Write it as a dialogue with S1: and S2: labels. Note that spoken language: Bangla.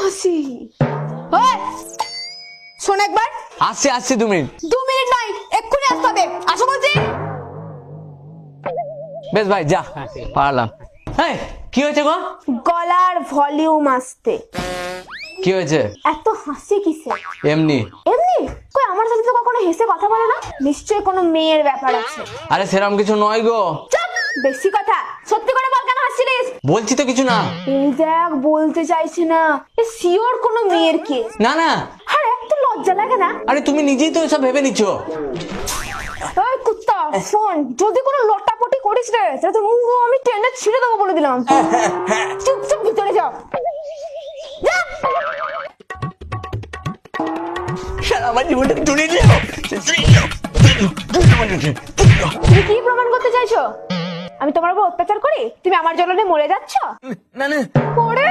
S1: হাসি। ওই, শোন একবার।
S2: আসছে 2 মিনিট।
S1: 2 মিনিট নয়, এক্ষুনি আসতে হবে। আসো বলছি।
S2: বেশ ভাই যা, পারলাম। হ্যাঁ, কি হয়েছে গো?
S1: গলার ভলিউম আসতে।
S2: কি হয়েছে?
S1: এত হাসি কিসে?
S2: এমনি।
S1: এমনি? কই আমার সাথে তো কখনো হেসে কথা বলে না, নিশ্চয়ই কোনো মেয়ের ব্যাপার আছে।
S2: আরে সেরকম কিছু নয় গো।
S1: চুপ, বেশি কথা। সত্যি করে বল, কেন হাসছিলিস?
S2: বলছি তো কিছু না।
S1: এই দেখ, বলতে চাইছি না। এ শিওর কোনো মেয়ের কেস।
S2: না না।
S1: আরে একটু লজ্জা লাগে না?
S2: আরে তুমি নিজেই তো এসব ভেবে নিচ্ছ।
S1: ওই কুত্তা, শোন, যদি কোনো লটাপটি করিস রে, তাহলে তোর মুখ আমি টেনে ছিঁড়ে দেবো বলে দিলাম। চুপচাপ ভিতরে যাও। যা।
S2: সারা আমার জীবনটা চলে গেল।
S1: তুমি কি প্রমাণ করতে চাইছো? আমি তোমার উপর অত্যাচার করি? তুমি আমার জন্য মরে যাচ্ছ?
S2: না না।
S1: ওরে